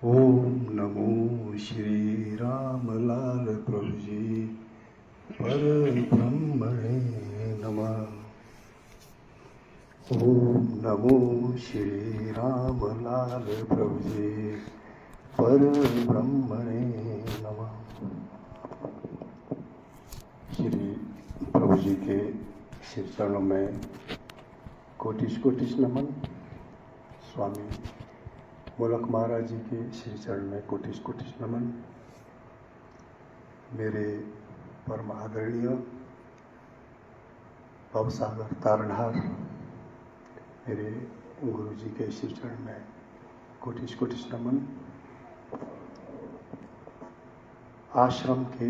ओम नमो श्री राम लाल प्रभु जी पर ब्रह्मणे नमः। ओम नमो श्री राम लाल प्रभु जी पर ब्रह्मणे नमः। श्री प्रभु जी के श्री चरणों में कोटिश कोटिश नमन। स्वामी मोलक महाराज जी के श्री चरण में कोटिश कोटिश नमन। मेरे परम आदरणीय भवसागर तारणहार मेरे गुरु जी के श्री चरण में कोटिश कोटिश नमन। आश्रम के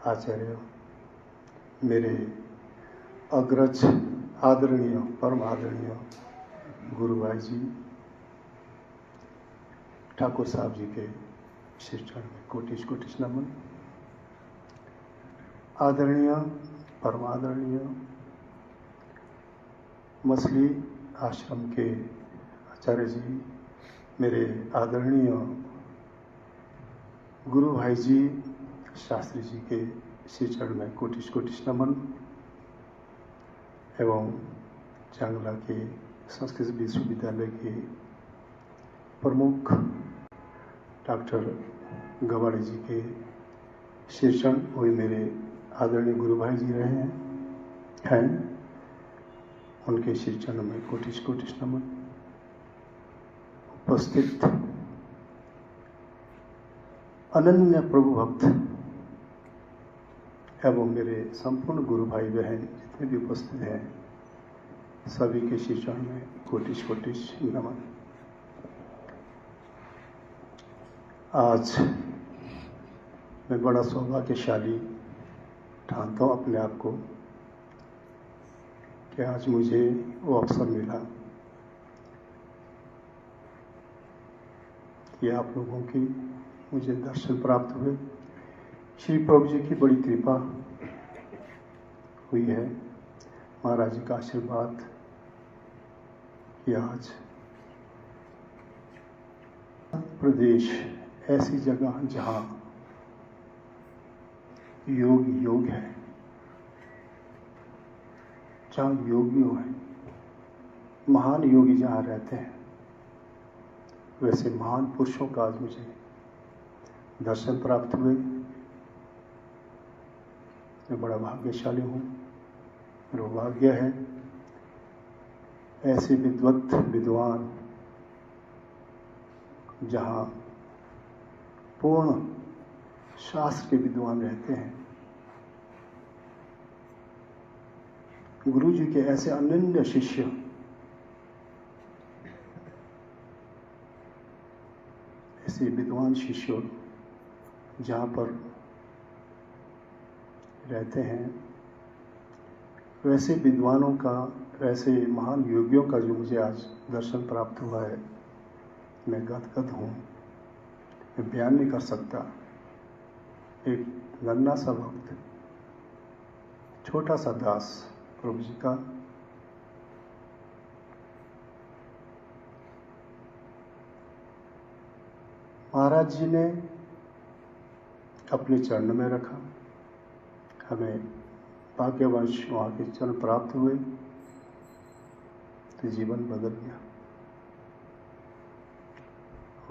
आचार्य मेरे अग्रज आदरणीय परम आदरणीय गुरु भाई जी ठाकुर साहब जी के श्री चरण में कोटिश कोटिश नमन। आदरणीय परम आदरणीय मछली आश्रम के आचार्य जी मेरे आदरणीय गुरु भाई जी शास्त्री जी के श्री चरण में कोटिश कोटिश नमन। एवं चांगला के संस्कृत विश्वविद्यालय के प्रमुख डॉक्टर गवाड़े जी के श्री चरण वही मेरे आदरणीय गुरु भाई जी रहे हैं उनके श्री चरण में कोटिश कोटिश नमन। उपस्थित अनन्य प्रभु भक्त एवं मेरे संपूर्ण गुरु भाई बहन जितने भी उपस्थित हैं सभी के श्री चरण में कोटिश कोटिश नमन। आज मैं बड़ा सौभाग्यशाली ठानता हूँ अपने आप को कि आज मुझे वो अवसर मिला कि आप लोगों की मुझे दर्शन प्राप्त हुए। श्री प्रभु जी की बड़ी कृपा हुई है, महाराज जी का आशीर्वाद कि आज प्रदेश ऐसी जगह जहाँ योग है, जहाँ योगियों हैं, महान योगी जहाँ रहते हैं, वैसे महान पुरुषों का आज मुझे दर्शन प्राप्त हुए। मैं बड़ा भाग्यशाली हूँ। मेरा भाग्य है ऐसे विद्वत विद्वान जहाँ पूर्ण शास्त्र के विद्वान रहते हैं, गुरु जी के ऐसे अनन्य शिष्य ऐसे विद्वान शिष्य जहाँ पर रहते हैं, वैसे विद्वानों का, वैसे महान योगियों का जो मुझे आज दर्शन प्राप्त हुआ है, मैं गदगद हूँ। मैं बयान नहीं कर सकता। एक नन्हा सा भक्त, छोटा सा दास प्रभु जी का, महाराज जी ने अपने चरण में रखा। हमें भाग्यवंश वहाँ के चरण प्राप्त हुए तो जीवन बदल गया।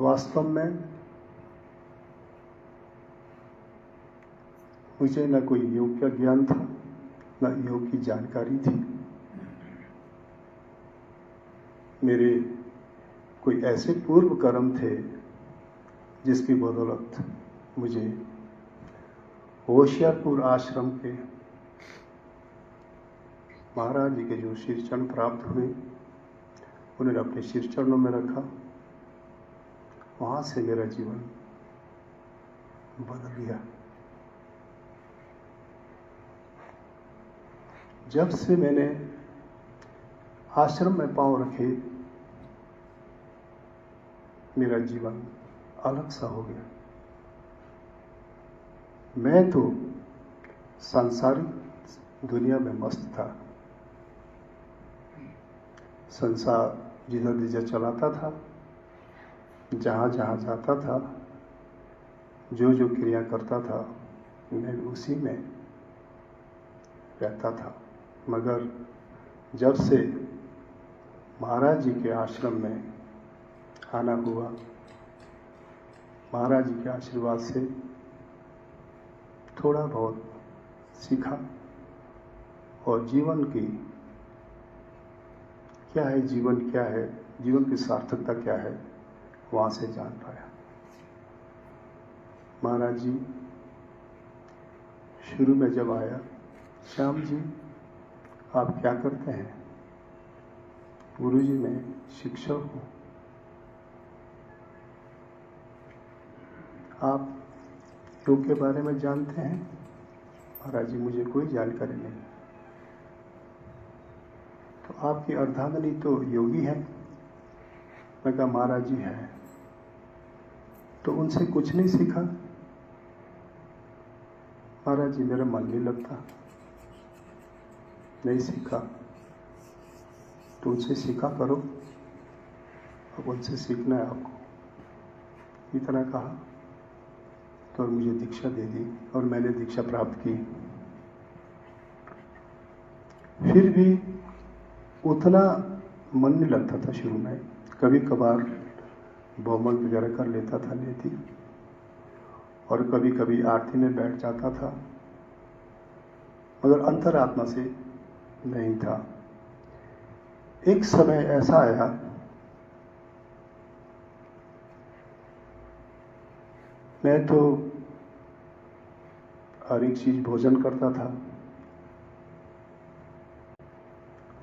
वास्तव में मुझे न कोई योग का ज्ञान था, न योग की जानकारी थी। मेरे कोई ऐसे पूर्व कर्म थे जिसकी बदौलत मुझे होशियारपुर आश्रम के महाराज जी के जो श्री चरण प्राप्त हुए, उन्होंने अपने श्री चरणों में रखा। वहाँ से मेरा जीवन बदल गया। जब से मैंने आश्रम में पांव रखे, मेरा जीवन अलग सा हो गया। मैं तो सांसारिक दुनिया में मस्त था। संसार जिधर जिधर चलाता था, जहाँ जहाँ जाता था, जो जो क्रिया करता था, मैं उसी में रहता था। मगर जब से महाराज जी के आश्रम में आना हुआ, महाराज जी के आशीर्वाद से थोड़ा बहुत सीखा और जीवन की क्या है, जीवन क्या है, जीवन की सार्थकता क्या है, वहाँ से जान पाया। महाराज जी शुरू में जब आया, श्याम जी आप क्या करते हैं? गुरु जी मैं शिक्षक हूँ। आप योग के बारे में जानते हैं? महाराज जी मुझे कोई जानकारी नहीं। तो आपकी अर्धांगिनी तो योगी है। मैं कहा महाराज जी है, तो उनसे कुछ नहीं सीखा? महाराज जी मेरा मन नहीं लगता, नहीं सीखा। तो उनसे सीखा करो, अब उनसे सीखना है आपको। इतना कहा तो मुझे दीक्षा दे दी और मैंने दीक्षा प्राप्त की। फिर भी उतना मन नहीं लगता था शुरू में। कभी कभार बहुमल वगैरह कर लेता था नेति, और कभी कभी आरती में बैठ जाता था, मगर अंतरात्मा से नहीं था। एक समय ऐसा आया, मैं तो हर एक चीज भोजन करता था,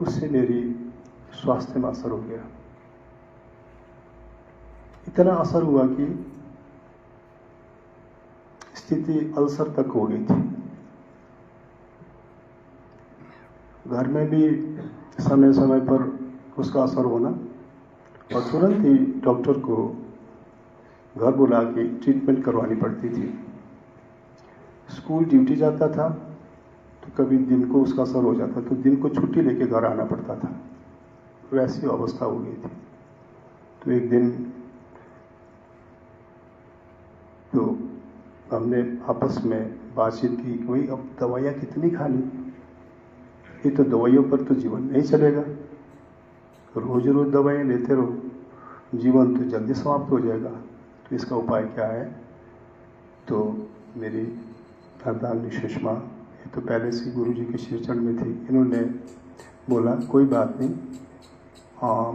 उससे मेरी स्वास्थ्य में असर हो गया। इतना असर हुआ कि स्थिति अल्सर तक हो गई थी। घर में भी समय समय पर उसका असर होना, और तुरंत ही डॉक्टर को घर बुला के ट्रीटमेंट करवानी पड़ती थी। स्कूल ड्यूटी जाता था तो कभी दिन को उसका असर हो जाता, तो दिन को छुट्टी लेके घर आना पड़ता था। वैसी अवस्था हो गई थी। तो एक दिन तो हमने आपस में बातचीत की, वही अब दवाइयाँ कितनी खानी, ये तो दवाइयों पर तो जीवन नहीं चलेगा, रोज रोज दवाइयाँ लेते रहो, जीवन तो जल्दी समाप्त हो जाएगा। तो इसका उपाय क्या है? तो मेरी अर्धांगिनी सुषमा, ये तो पहले से गुरु जी के शिरचरण में थी, इन्होंने बोला कोई बात नहीं,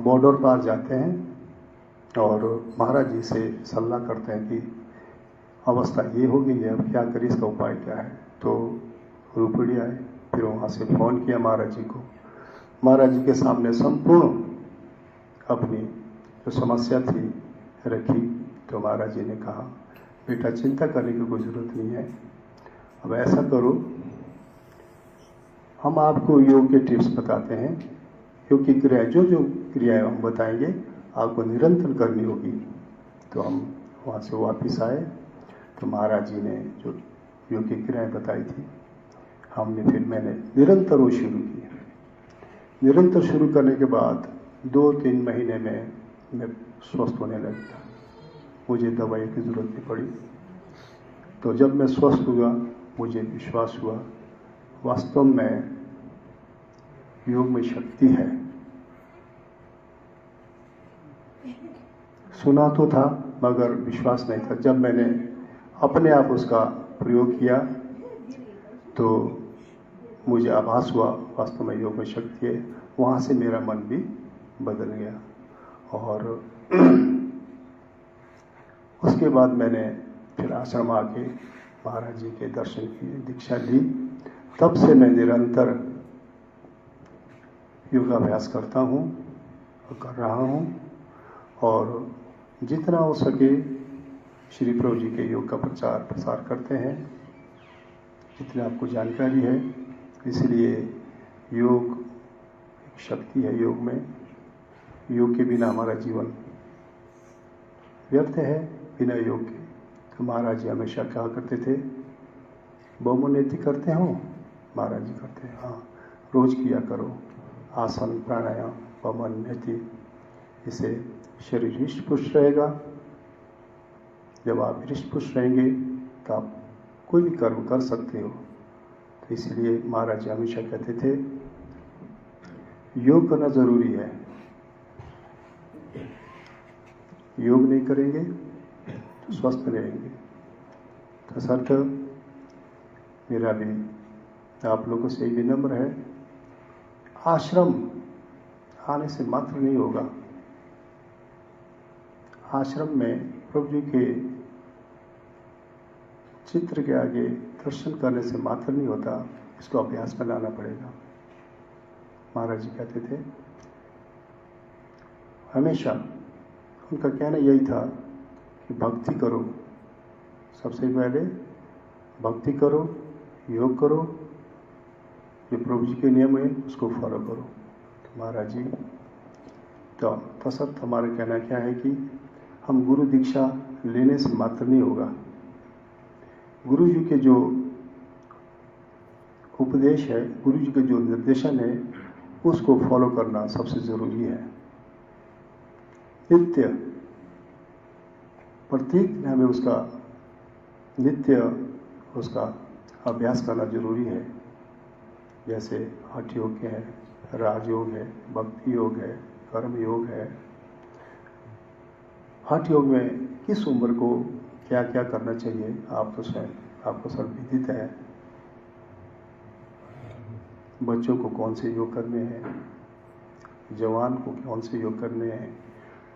बॉर्डर पार जाते हैं और महाराज जी से सलाह करते हैं कि अवस्था ये हो गई है, अब क्या करें, इसका उपाय क्या है। तो रूपड़ी आए, फिर वहाँ से फोन किया महाराज जी को। महाराज जी के सामने संपूर्ण अपनी जो समस्या थी रखी। तो महाराज जी ने कहा बेटा चिंता करने की कोई जरूरत नहीं है, अब ऐसा करो, हम आपको योग के टिप्स बताते हैं, क्योंकि क्रिया जो जो क्रियाएं हम बताएंगे आपको निरंतर करनी होगी। तो हम वहाँ से वापस आए, तो महाराज जी ने जो योग की क्रियाएं बताई थी, मैंने निरंतर वो शुरू की। निरंतर शुरू करने के बाद 2-3 महीने में मैं स्वस्थ होने लग गया, मुझे दवाई की जरूरत नहीं पड़ी। तो जब मैं स्वस्थ हुआ, मुझे विश्वास हुआ वास्तव में योग में शक्ति है। सुना तो था मगर विश्वास नहीं था। जब मैंने अपने आप उसका प्रयोग किया तो मुझे आभास हुआ वास्तव में योग में शक्ति है। वहाँ से मेरा मन भी बदल गया, और उसके बाद मैंने फिर आश्रम आके महाराज जी के दर्शन किए, दीक्षा ली। तब से मैं निरंतर योगाभ्यास करता हूँ और कर रहा हूँ, और जितना हो सके श्री प्रभु जी के योग का प्रचार प्रसार करते हैं, जितनी आपको जानकारी है। इसलिए योग एक शक्ति है। योग में, योग के बिना हमारा जीवन व्यर्थ है, बिना योग के। तो महाराज जी हमेशा कहा करते थे, बहुमनेति करते हो? महाराज जी करते हैं, हाँ रोज किया करो आसन प्राणायाम बहुमनेति, इससे शरीर हृष्ट पुष्ट रहेगा जब आप हृष्ट पुष्ट रहेंगे तो आप कोई भी कर्म कर सकते हो। तो इसलिए महाराज जी हमेशा कहते थे योग करना जरूरी है। योग नहीं करेंगे तो स्वस्थ रहेंगे। तो सर मेरा भी आप लोगों से विनम्र है, आश्रम आने से मात्र नहीं होगा। आश्रम में प्रभु जी के चित्र के आगे दर्शन करने से मात्र नहीं होता, इसको अभ्यास में लाना पड़ेगा। महाराज जी कहते थे हमेशा, उनका कहना यही था कि भक्ति करो, सबसे पहले भक्ति करो, योग करो, जो प्रभु जी के नियम है उसको फॉलो करो। तो महाराज जी तो तसत हमारा कहना क्या है कि हम गुरु दीक्षा लेने से मात्र नहीं होगा। गुरु जी के जो उपदेश है, गुरु जी के जो निर्देशन है, उसको फॉलो करना सबसे जरूरी है। नित्य प्रत्येक दिन हमें उसका नित्य उसका अभ्यास करना जरूरी है। जैसे हठ योग है, राजयोग है, भक्ति योग है, कर्म योग है। हठ योग में किस उम्र को क्या क्या करना चाहिए आप तो स्वयं आपको सब विदित है। बच्चों को कौन से योग करने हैं, जवान को कौन से योग करने हैं,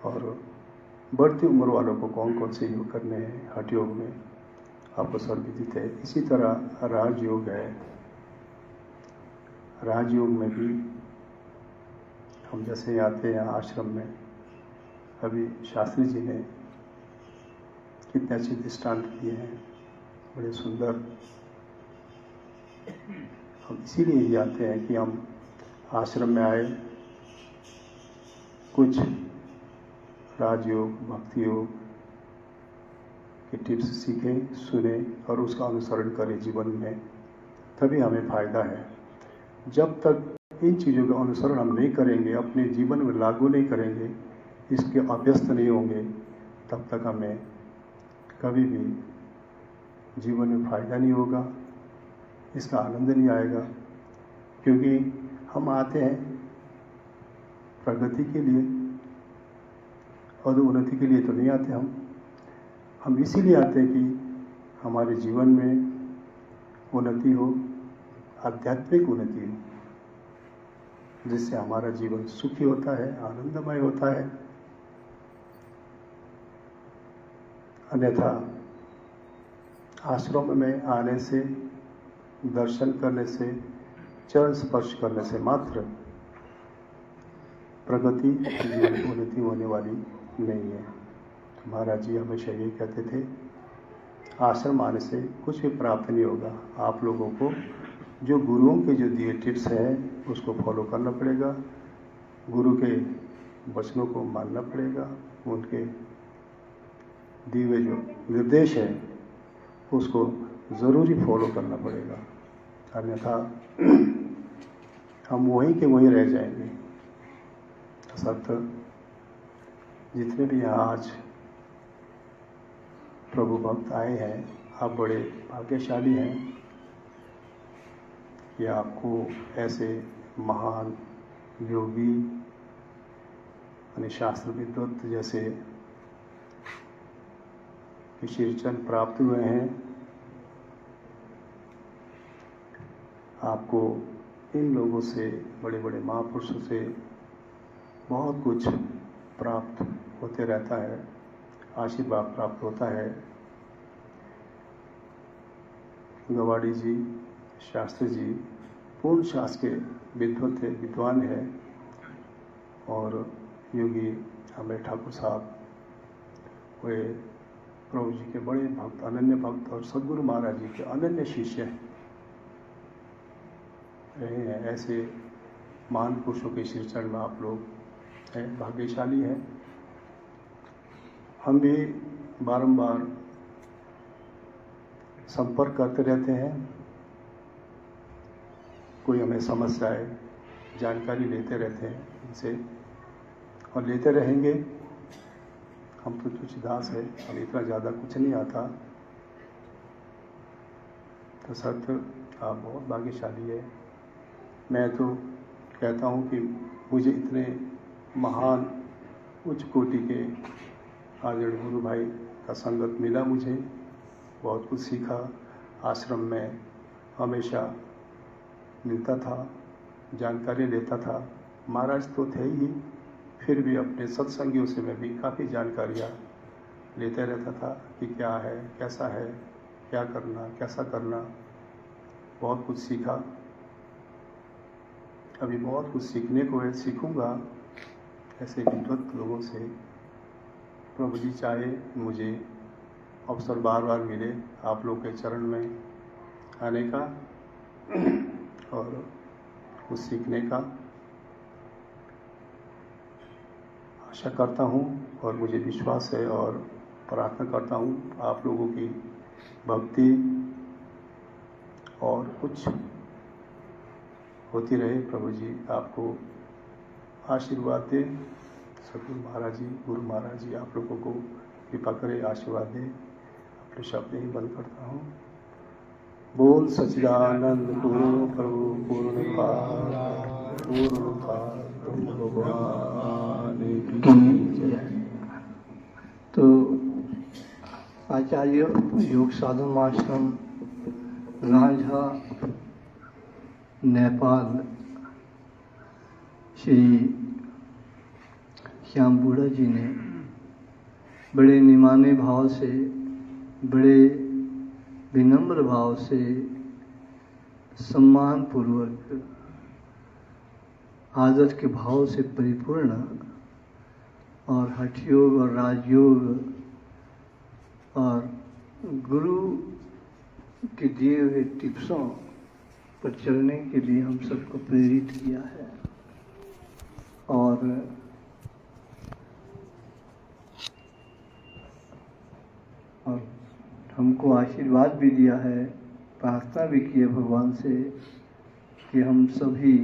और बढ़ती उम्र वालों को कौन कौन से योग करने हैं हठ योग में, आपको सब विदित है। इसी तरह राजयोग है। राजयोग में भी हम जैसे आते हैं आश्रम में, अभी शास्त्री जी ने कितने अच्छे दृष्टांत दिए हैं, बड़े सुंदर। हम इसीलिए ही आते हैं कि हम आश्रम में आए, कुछ राजयोग भक्ति योग के टिप्स सीखें, सुने और उसका अनुसरण करें जीवन में, तभी हमें फायदा है। जब तक इन चीज़ों का अनुसरण हम नहीं करेंगे, अपने जीवन में लागू नहीं करेंगे, इसके अभ्यस्त नहीं होंगे, तब तक हमें कभी भी जीवन में फायदा नहीं होगा, इसका आनंद नहीं आएगा। क्योंकि हम आते हैं प्रगति के लिए और उन्नति के लिए तो नहीं आते। हम इसीलिए आते हैं कि हमारे जीवन में उन्नति हो, आध्यात्मिक उन्नति हो, जिससे हमारा जीवन सुखी होता है, आनंदमय होता है। अन्यथा आश्रम में आने से, दर्शन करने से, चरण स्पर्श करने से मात्र प्रगति, जीवन की उन्नति होने वाली नहीं है। तो महाराज जी हमेशा यही कहते थे आश्रम आने से कुछ भी प्राप्त नहीं होगा। आप लोगों को जो गुरुओं के जो दिए टिप्स हैं उसको फॉलो करना पड़ेगा, गुरु के वचनों को मानना पड़ेगा, उनके दिए हुए जो निर्देश है उसको ज़रूरी फॉलो करना पड़ेगा। अन्यथा हम वहीं के वहीं रह जाएंगे। सत्य जितने भी यहाँ आज प्रभु भक्त आए हैं, आप बड़े भाग्यशाली हैं कि आपको ऐसे महान योगी यानी शास्त्र विद्वत जैसे शीर्षण प्राप्त हुए हैं। आपको इन लोगों से, बड़े बड़े महापुरुषों से बहुत कुछ प्राप्त होते रहता है, आशीर्वाद प्राप्त होता है। गवाड़ी जी, शास्त्री जी पूर्ण शास्त्र के विद्वत है, विद्वान है, और योगी अमर ठाकुर साहब वे प्रभु जी के बड़े भक्त, अनन्य भक्त और सद्गुरु महाराज जी के अनन्य शिष्य रहे हैं। ऐसे महान पुरुषों के शीर्षण में आप लोग हैं, भाग्यशाली हैं। हम भी बारंबार संपर्क करते रहते हैं, कोई हमें समस्या है, जानकारी लेते रहते हैं इनसे और लेते रहेंगे। हम तो कुछ दास है, हमें इतना ज़्यादा कुछ नहीं आता। तो सत्य आप बहुत भाग्यशाली है। मैं तो कहता हूँ कि मुझे इतने महान उच्च कोटि के आदरणीय गुरु भाई का संगत मिला, मुझे बहुत कुछ सीखा। आश्रम में हमेशा मिलता था, जानकारी लेता था। महाराज तो थे ही, फिर भी अपने सत्संगियों से मैं भी काफ़ी जानकारियाँ लेते रहता था कि क्या है, कैसा है, क्या करना, कैसा करना। बहुत कुछ सीखा, अभी बहुत कुछ सीखने को है, सीखूंगा ऐसे विद्वत लोगों से। प्रभु जी चाहे मुझे अवसर बार बार मिले आप लोग के चरण में आने का और कुछ सीखने का। आशा करता हूँ और मुझे विश्वास है और प्रार्थना करता हूँ आप लोगों की भक्ति और कुछ होती रहे। प्रभु जी आपको आशीर्वाद दे। सतगुरु महाराज जी, गुरु महाराज जी आप लोगों को कृपा करे, आशीर्वाद दे। अपने शब्द ही बंद करता हूँ। बोल सच्चिदानंद गुरु प्रभु पूर्ण भगवान की जय। तो आचार्य योग साधन आश्रम रांझा नेपाल श्री श्याम बूढ़ा जी ने बड़े निमाने भाव से, बड़े विनम्र भाव से, सम्मान पूर्वक, आदर के भाव से परिपूर्ण और हठ योग और राजयोग और गुरु के दिए हुए टिप्सों पर चलने के लिए हम सबको प्रेरित किया है और हमको आशीर्वाद भी दिया है, प्रार्थना भी की है भगवान से कि हम सभी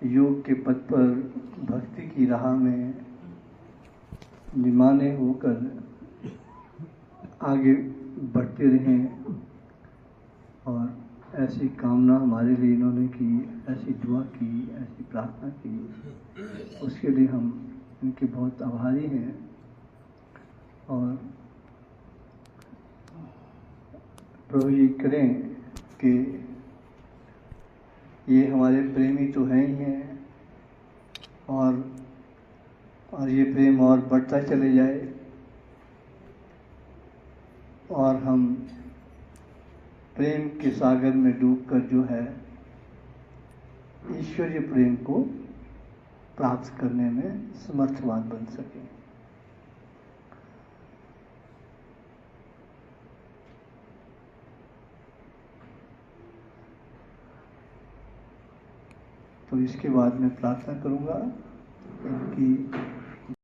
योग के पथ पर भक्ति की राह में निमाने होकर आगे बढ़ते रहें। और ऐसी कामना हमारे लिए इन्होंने की, ऐसी दुआ की, ऐसी प्रार्थना की, उसके लिए हम इनके बहुत आभारी हैं। और प्रभु जी करें कि ये हमारे प्रेमी तो हैं ही हैं और ये प्रेम और बढ़ता चले जाए और हम प्रेम के सागर में डूबकर जो है ईश्वरीय प्रेम को प्राप्त करने में समर्थवान बन सके। तो इसके बाद मैं प्रार्थना करूंगा कि